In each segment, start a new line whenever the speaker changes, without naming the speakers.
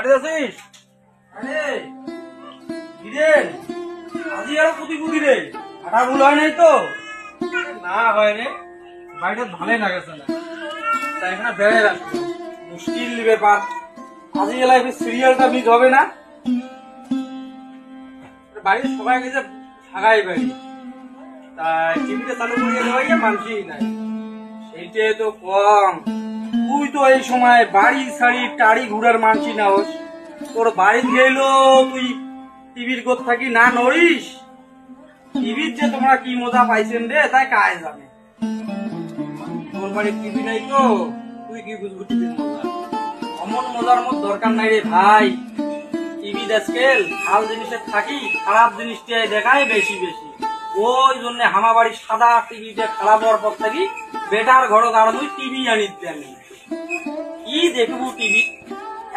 বাড়িতে আছিস? আরে হিরেন আজি আর কুতি রে আটা ভুল হয় নাই তো? না হয় রে, বাড়িটা ভালোই লাগেছে না, তাই এখানে বেড়ে রাখছি। মুশকিল ব্যাপার, আজি এলাকায় সিরিয়ালটা মিস হবে না। বাড়ির সবাই গেছে ভাগাই বাড়ি, তাই টিভিটা চালু করিয়ে দেওয়াই মানসিই নাই। সেইটাই তো কম, তুই তো এই সময় বাড়ি ছাড়ি টাড়ি ঘুরার মানসি না হোস, তোর বাড়ি গেলো তুই টিভির গোদ থাকি না নড়িস। টিভির যে তোমরা কি মজা পাইছেন রে তাই কায় জানে। তোর বাড়ির টিভি নাই তো তুই কি বুঝবো টিভির মজা। অমন মজার মত দরকার নাই রে ভাই। টিভি আজকাল ভাল জিনিসের থাকি খারাপ জিনিসটাই দেখায় বেশি বেশি। ওই জন্য হামা বাড়ির সাদা টিভিটা খারাপ হওয়ার পর থাকি বেটার ঘর কারণ ওই টিভি আনিতে আমি কি দেখবো টিভি।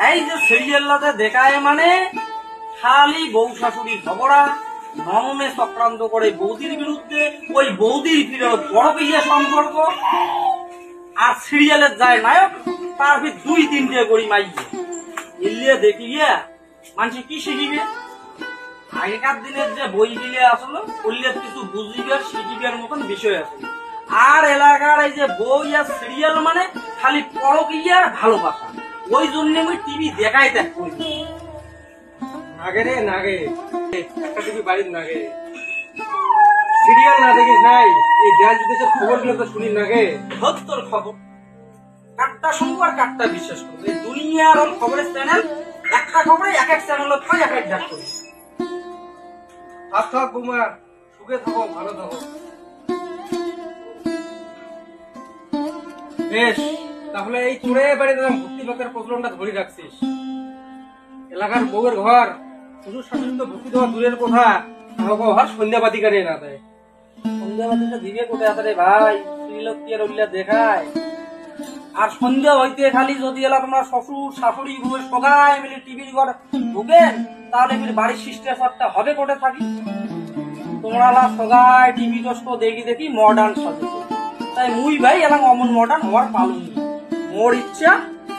এই যে সিরিয়ালটাতে দেখায় মানে খালি বউ শাশুড়ি ঝগড়া, নননে চক্রান্ত করে বৌদির বিরুদ্ধে, ওই বৌদির ফিরে বড় বিয়ে সম্পর্ক, আর সিরিয়ালের যায় নায়ক তার ভিতর 2-3টে করি মাইয়ে ইলিয়ে দেখি গিয়া মানুষ কি শিখিবে। আগেকার দিনের যে বই গিলে আসলো করলে কিছু বুঝিবার শিখিবার মতন বিষয় আছে। আর এলাকার এই যে বই আর সিরিয়াল মানে খালি পরকীয়া ভালোবাসা, ওই জন্য আমি টিভি দেখাই ত্যাগ করি। নাগে রে নাগে, একটা টিভি বাড়ির নাগে। সিরিয়াল না দেখিস নাই, এই দেশ বিদেশের খবর গুলো তো শুনি নাগে। সত্তর খবর কাটটা শুনবো আর কাটটা বিশ্বাস করবো। এই দুনিয়ার খবরের চ্যানেল একটা খবরে এক এক চ্যানেল এক এক ডাক করি। থাক থাক বৌমা, সুখে থাকো ভালো থাকো। বেশ, তাহলে এই তোরে বাড়িতে ভক্তি ভক্তের প্রচলনটা ধরে রাখছিস। এলাকার বউয়ের ঘর শুধু শাশুড়ি তো ভক্তি দেওয়া দূরের কথা, ঘর সন্ধ্যাবাতি কারে না দেয়। সন্ধ্যাবাতিটা দিবে কোথায় আছে রে ভাই? শ্রীলক্ষ্মী উল্লা দেখায়। আর সন্ধ্যা হইতে খালি যদি এলা তোমরা শ্বশুর শাশুড়ি বউয়ের সবাই মিলে টিভির ঘর ঢুকেন, তাহলে বাড়ির শিষ্টাচারটা হবে কোটে থাকি? তোমরা সবাই টিভি দোস্ত দেখি দেখি মডার্ন সাজে, তাই মুই ভাই এলাম অমন মডার্ন হওয়ার পালন। মোর ইচ্ছা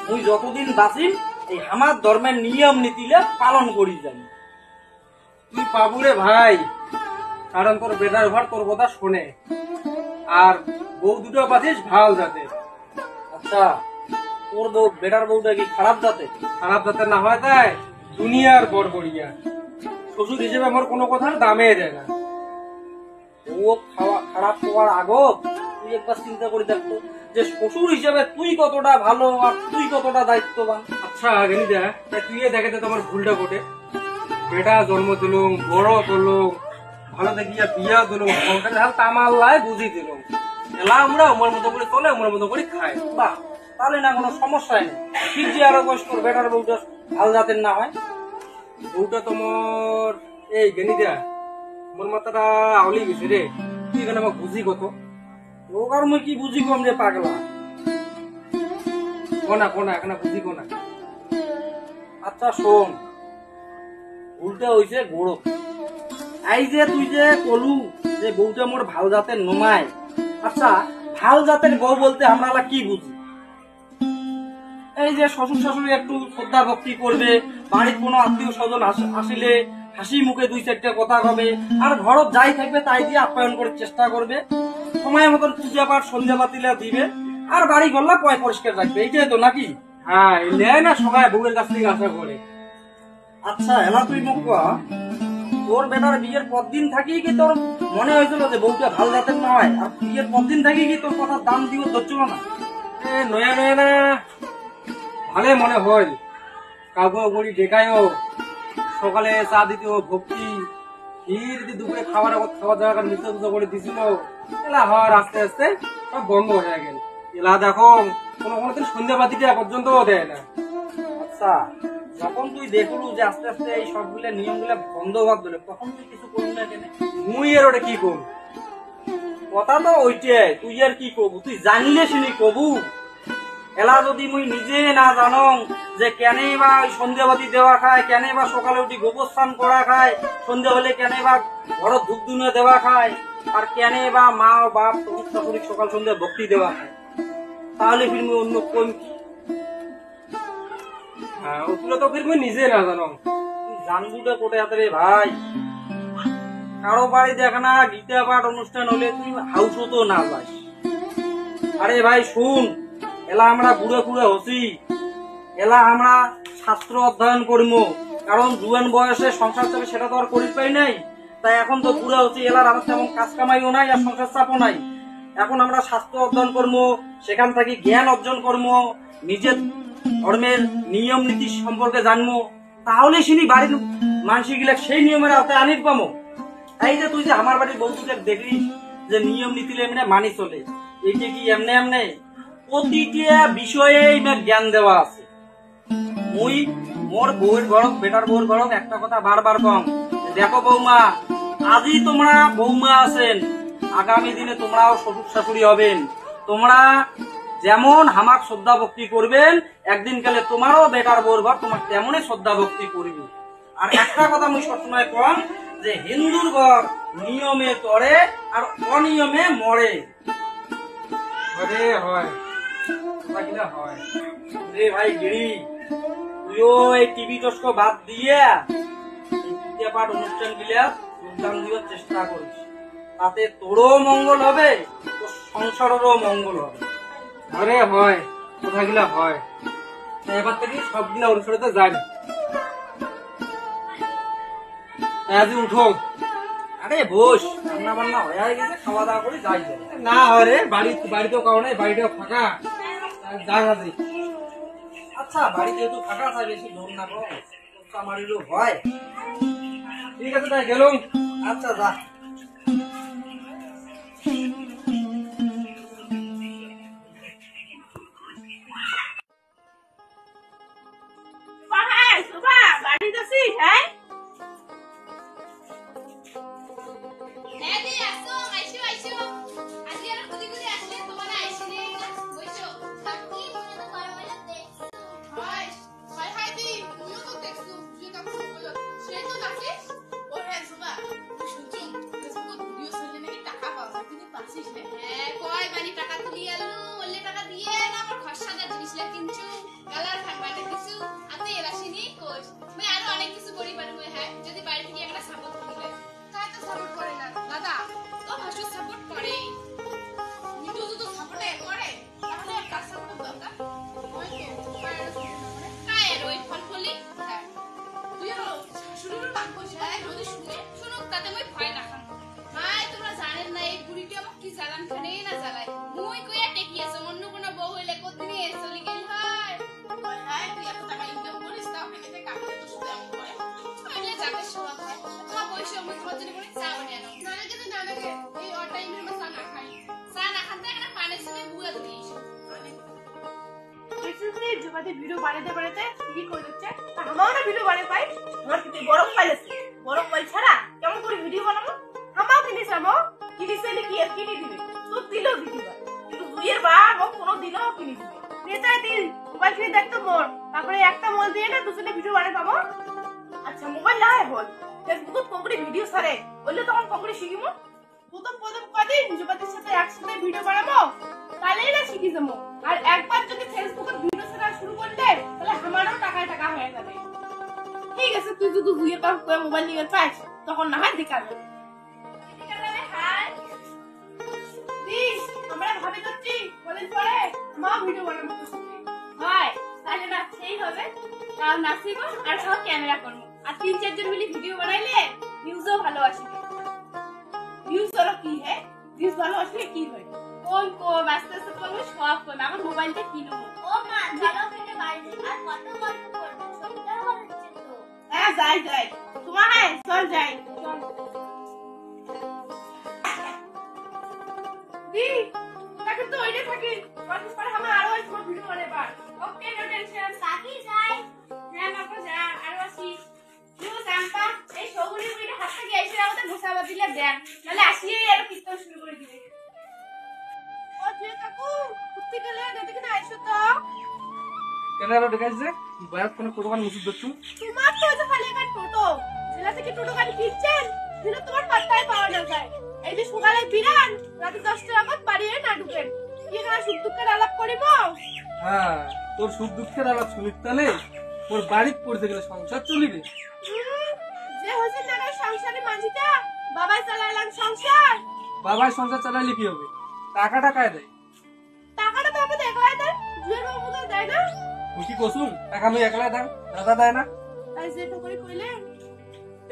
মুই যতদিন বাঁচিম এই আমার ধর্মের নিয়ম নীতিলে পালন করি যাই। তুই পাবু রে ভাই, কারণ তোর বেটার ঘর তোর কথা শোনে, আর বউ দুটো পাচ্ছিস ভাল জাতের। আচ্ছা, তোর বেটার বউটা কি খারাপ জাতের? খারাপ জাতের না হয় তাই দুনিয়ার বড়বড়িয়া। শ্বশুর হিসেবে আমার কোনো কথার দামে দেয় না। ও খারাপ হওয়ার আগো তুই একবার চিন্তা করে দেখতো যে শ্বশুর হিসেবে তুই কতটা ভালো আর তুই কতটা দায়িত্ববান। আচ্ছা গেনিদা, তুই দেখে তোমার ভুলটা ঘটে। বেটা জন্ম দিলুম, বড় করলুম, ভালো দেখিয়া বিয়া দিলুম, সংসারে হাল তামাল্লায় বুঝি দিলুম। এলা আমরা আমার মতো করে চলে, আমার মতো করে খাই। বাহ, তাহলে না কোনো সমস্যাই নেই। ঠিক যে আরো বয়স তোর বেটার বউটা ভাল জাতের না হয়। বউটা তোমার এই গেনিদা মোর মাথাটা আউলি গেছে রে। তুই এখানে আমাকে বুঝি কত ওর মুই কি বুঝি কম রে পাগলা। কোনা কোনা এখানে বুঝি কোনা। আচ্ছা শোন, ভুলটা হইছে গোড়ো। এই যে তুই যে কলু যে বউটা মোর ভাল জাতের নমায়, আচ্ছা ভাল জাতের বউ বলতে আমরা কি বুঝি? এই যে শ্বশুর শাশুড়ি একটু শ্রদ্ধা ভক্তি করবে, বাড়ির কোনো আত্মীয় স্বজন আসিলে হাসি মুখে 2-4টা কথা কবে, আর ঘরত যাই থাকবে তাই দিয়ে আপ্যায়ন করার চেষ্টা করবে, সময় মতন পূজা পাঠ সন্ধ্যা বাতিলা দিবে, আর বাড়ি ঘরলা পয় পরিষ্কার রাখবে। এইটাই তো নাকি? হ্যাঁ, এলে না সবাই বউয়ের কাছ থেকে আশা করে। আচ্ছা এলা তুই মুখ তোর বেটার বিয়ের পরদিন থাকি কি তোর মনে হয়েছিল যে বউটা ভাল জাতের নয়, আর বিয়ের পরদিন থাকি কি তোর কথার দাম দিব ধরছিল না? নয়া নয়া না ভালে মনে হয়। কাউকে বলি দেখায়ও, সকালে চা দিতে ভক্তি, ক্ষীর দুপুরে খাবার জায়গা মিশ্র করে দিছিল। এলা হওয়ার আস্তে আস্তে সব বন্ধ হয়ে গেল। এলা দেখো কোনোদিন সন্ধ্যাবাতিটা পর্যন্ত দেয় না। আচ্ছা, যখন তুই দেখলু যে আস্তে আস্তে এই সবগুলা নিয়ম গুলা বন্ধ হওয়ার দিল, তখন তুই কিছু করবি না কেন? মুই এর ওটা কি করব? কথা তো ওইটাই, তুই আর কি করবো? তুই জানলে শুনি কবু। এলা যদি মুই নিজে না জানং যে কেনে বা সন্ধ্যাবাতি দেওয়া খায়, কেনে বা সকালে উঠি গোবর স্নান করা খায়, সন্ধ্যা হলে কেনে বা ঘর ধূপ ধুনে দেওয়া খায়, আর কেনে বা মা বাপ শ্বশুর শাশুড়ি সকাল সন্ধ্যা ভক্তি দেওয়া খায়, তাহলে ফির মুই অন্য কোন হ্যাঁ ওগুলো তো ফির মুই নিজে না জানো জানবুটা কোটে হাতে রে ভাই কারো বাড়ি দেখ না গীতা পাঠ অনুষ্ঠান হলে তুই হাউসও তো না যাস আরে ভাই শুন এলা আমরা ঘুরে ঘুরে হসি এলা আমরা শাস্ত্র অধ্যয়ন করবো কারণ জুয়ান বয়সে সংসার চাপে সেটা তো আর করিস পাই নাই তাই এখন তো ঘুরে হচ্ছি এলার আমার তেমন কাজ কামাইও নাই আর সংসার চাপও নাই এখন আমরা শাস্ত্র অধ্যয়ন করবো সেখান থেকে জ্ঞান অর্জন করবো নিজের ধর্মের নিয়ম নীতি সম্পর্কে জানবো তাহলে শুনি বাড়ির মানুষ গিলা সেই নিয়মের আওতায় আনির পামো এই যে তুই যে আমার বাড়ির বন্ধুদের দেখলি যে নিয়ম নীতি এমনি মানি চলে এইটা কি এমনি এমনি প্রতিটা বিষয়ে জ্ঞান দেওয়া আছে মুই মোর বউয়ের ঘরক বেটার বউয়ের ঘরক একটা কথা বারবার কম দেখো বৌমা আজই তোমরা বৌমা আছেন আগামী দিনে তোমরাও শ্বশুর শাশুড়ি হবেন তোমরা যেমন হামাক শ্রদ্ধা ভক্তি করবেন একদিন কালে তোমারও বেটার বউর ঘর তোমার তেমনই শ্রদ্ধা ভক্তি করবে আর একটা কথা মুই সবসময় কম যে হিন্দুর ঘর নিয়মে তরে আর অনিয়মে মরে হয় হয় রে ভাই গিরি তুইও এই টিভি টস্ক বাদ দিয়ে পাঠ অনুষ্ঠান গিলা যোগদান দেওয়ার চেষ্টা করিস তাতে তোরও মঙ্গল হবে তোর সংসারেরও মঙ্গল হবে আরে হয় কোথাগুলা হয় এবার থেকে সবগুলা অনুসরণে যাই আজ উঠো আরে বস রান্না বান্না হয়ে গেছে খাওয়া দাওয়া করে যাই না হয় বাড়িতেও কারো নাই বাড়িটাও ফাঁকা যাই আচ্ছা বাড়ি যেহেতু ফাঁকা থাকে বেশি লোক না কম আমারও হয় ঠিক আছে তাই গেলুম আচ্ছা যা
ভিডিও বানাতে বানাতে কি করে দিচ্ছে আমারও না ভিডিও বানাতে পাই আমার কি বরফ পাইলেছে বরফ পাই ছাড়া কেমন করে ভিডিও বানাবো আমাও কিনিস আমো কিনিস এলে কি আর কিনে দিবে তো দিলো ভিডিও কিন্তু দুইয়ের বাপ ও কোনো দিলো কিনে দিবে নেতাই দিন মোবাইল কিনে দেখতো মোর তারপরে একটা মোবাইল দিয়ে না দুজনে ভিডিও বানাতে পাবো আচ্ছা মোবাইল লাহে বল ফেসবুকে কোনকড়ি ভিডিও ছাড়ে বললে তখন কোনকড়ি শিখিমু প্রথম কদিন যুবতীর সাথে একসাথে ভিডিও বানাবো তাহলেই না শিখি যাবো আর একবার যদি ফেসবুকে ভিডিও ছাড়া শুরু করলে তাহলে আমারও টাকা হয়ে যাবে ঠিক আছে তুই যদি দুইয়ের কাছ থেকে মোবাইল নিয়ে পাস তখন না হয় দেখাবে হাই দিস আমরা ভাবি করছি বলেন পরে মা ভিডিও বানাবো হয় তাহলে না সেই হবে কাল নাচিব আর সব ক্যামেরা করবো আর 3-4 জন মিলে ভিডিও বানাইলে ভিউজও ভালো আসবে ভিউজ হলো কি হে ভিউজ ভালো আসলে কি হয় কোন আস্তে আস্তে করবো সব করবো আমার মোবাইলটা কিনবো ও মা চলো থেকে বাইরে আর কত গল্প করবো সবটা হচ্ছে তো হ্যাঁ যাই তোমার হ্যাঁ চল যাই চল দি তাকে তো ওইটা থাকি কতদিন পরে আমরা আরো একটা ভিডিও বানাবো ওকে নো টেনশন সাকি যাই হ্যাঁ বাবা যা আর আসি তুই জানতা এই সগুলি ভিডিও হাত থেকে এসে আমাদের গোসাবা দিলে দেন নালে আসিয়ে আর কীর্তন শুরু করে দিবে ও তুই কাকু কুত্তি গেলে দেখি না আইছো তো
কেন আর দেখাইছে বাইরে কোন টোটোকান মুসুদ দচ্ছু
তোমার তো যে খালি একটা টোটো জেলা থেকে টোটো গাড়ি কিনছেন দিলে তোমার পাত্তাই পাওয়া না যায় এই যে সকালে বিরান রাতে 10টা আগত বাড়িয়ে না ঢুকেন কি না সুখ দুঃখের আলাপ করিব
হ্যাঁ তোর সুখ দুঃখের আলাপ শুনিস তাহলে ওর বাড়িতে পড়তে গেলে সংসার চলিবে?
যে হচ্ছে না সংসারে মাঝিটা বাবাই চালাইলাম সংসার।
বাবার সংসার চালাইলে কি হবে? টাকাটা কায় দেয়?
টাকাটা তো আমাদের একলাই দেয়, জুয়ের বাবু তো দেয় না।
তুই কি কসুম টাকা আমি একলাই দেন, দাদা দেয় না?
তাই যে টুকরি কইলে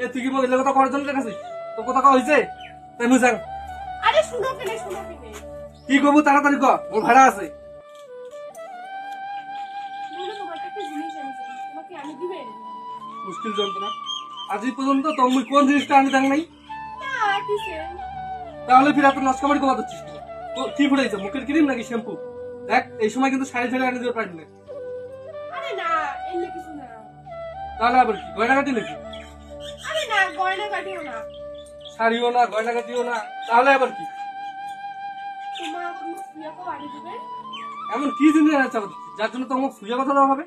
এ তুই কি বলে কথা করার জন্য দেখাছিস? তোর কথা কওয়া হয়েছে? তাই মুজাং
আরে শুনো কেনে
কি করবো তাড়াতাড়ি কর, ওর ভাড়া আছে।
বলো তোমার একটা জিনিস আনিছি, তোমাকে আমি দিবেন?
মুশকিল যন্ত্রণা, আজ পর্যন্ত তুমি কোন জিনিসটা আনি দেখ নাই?
না কিসে?
তাহলে ফির এত নস্কামারি কথা দিচ্ছিস? কি ফুটাইছে, মুখের ক্রিম নাকি শ্যাম্পু? দেখ এই সময় কিন্তু শাড়ি ছেড়ে আনি দিতে পারি না।
আরে না এলে কিছু না।
তাহলে আবার কি গয়না কাটি নাকি?
আরে না গয়না কাটিও না,
শাড়িও না গয়না কাটিও না, তাহলে আবার কি?
তোমার কোনো সুয়াকে বাড়ি দিবেন?
এমন কি জিনিস আছে যার জন্য তোমাকে সুজা কথা দেওয়া হবে?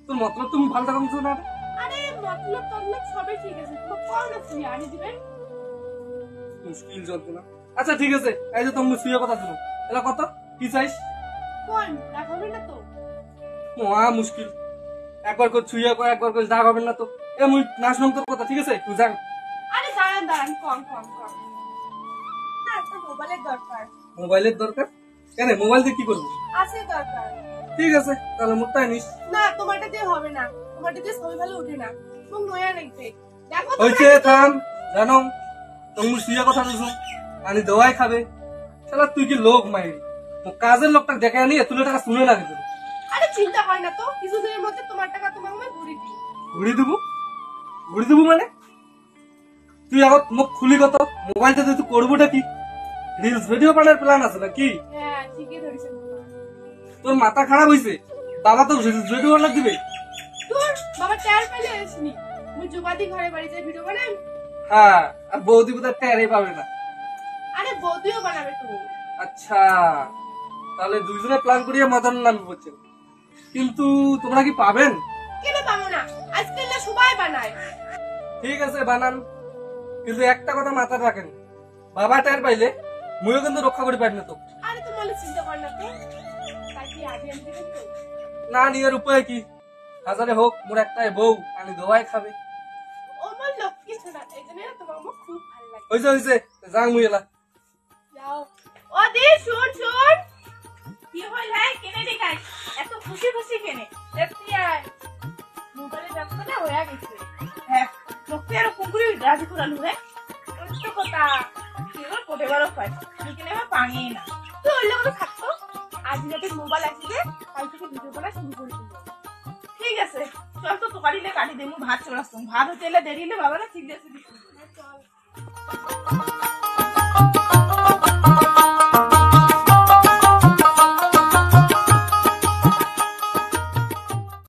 তোর মতলব তুমি ভালো টাকা না?
আরে মতলব ততলব সবই ঠিক আছে, তোমার কোন সুয়া আনি দিবেন?
মুশকিল যন্ত্রণা। আচ্ছা ঠিক আছে, এই যে তুমি সুজা কথা শুনো, এটা কত কি চাইস?
কোন রাখবেন না তো?
মহা মুশকিল, একবার করে ছুঁয়া কর, একবার করে দাগ হবে না তো। এ মুই না শুনলাম তোর কথা, ঠিক আছে তুই যান।
আরে দাঁড়ান দাঁড়ান, কম কম কম না, একটা মোবাইলের দরকার।
মোবাইলের দরকার? কেন মোবাইল দিয়ে কি করবো?
আছে দরকার।
ঠিক আছে তাহলে মোটটাই নিস।
না তোমারটা দিয়ে হবে না, তোমারটা দিয়ে ছবি ভালো ওঠে না, তুমি নয়া নাইতে দেখো তো।
হয়েছে থাম, জানো তুমি সুজা কথা শুনছো আনি দোয়াই খাবে। শালা তুই কি লোক মাইরি, কাজের লোকটা দেখে নিয়ে তুলে টাকা শুনে লাগে তোর।
আরে চিন্তা হয় না তো, কিছুদিনের মধ্যে তোমার টাকা তোমাকে আমি ঘুরি দিই।
ঘুরি দেবো? ঘুরি দেবো মানে? তুই এখন মুখ খুলি কত, মোবাইলটা তুই করবোটা কি? রিলস ভিডিও বানার প্ল্যান আছে নাকি?
হ্যাঁ ঠিকই ধরেছেন।
তোর মাথা খারাপ হয়েছে? বাবা তো রিলস ভিডিও বানার দিবে?
তোর বাবা টায়ার পেলে আসনি, মুই যুবাদি ঘরে বাড়িতে ভিডিও বানাই।
হ্যাঁ, আর বৌদি বোধহয় টেরই পাবে না।
আরে বৌদিও বানাবে তুমি।
আচ্ছা তাহলে দুইজনে প্ল্যান করিয়ে মদন নামে পড়ছে, কিন্তু তোমরা কি পাবেন?
কেন পাবো না, আজকাল না সবাই বানায়।
ঠিক আছে বানান, কিন্তু একটা কথা মাথায় রাখেন, বাবা টের পাইলে মুইও কিন্তু রক্ষা করি পারি না তো।
আরে তোমার চিন্তা কর না তো, তাই কি আগে আমি দেবেন তো?
না নিয়ে উপায় কি, হাজারে হোক মোর একটাই বউ আনি দোয়াই খাবে।
আমার লক্ষ্মী ছোড়া, এই জন্য তোমার আমার খুব ভালো লাগে।
হয়েছে হয়েছে, যাং মুই এলা।
যাও ও দি, শুন শুন, কি হল ভাই, কেনে দেখাই এত খুশি খুশি কেনে? দেখতে আয় মোবাইলে ব্যবসা না হয়ে গেছে। হ্যাঁ লোকে আর কুকুরি রাজি করালু রে, তো কথা কেবল কোটে বড় পাই কেনে আমার পাঙে না তো ওই লোক থাকতো। আজ রাতে মোবাইল আসবে, কাল থেকে ভিডিও করা শুরু করে দিব। ঠিক আছে চল তো তোকারিলে কাটি দেবো, ভাত চড়াস, ভাত হতে এলে দেরিলে বাবা না ঠিক আছে চল।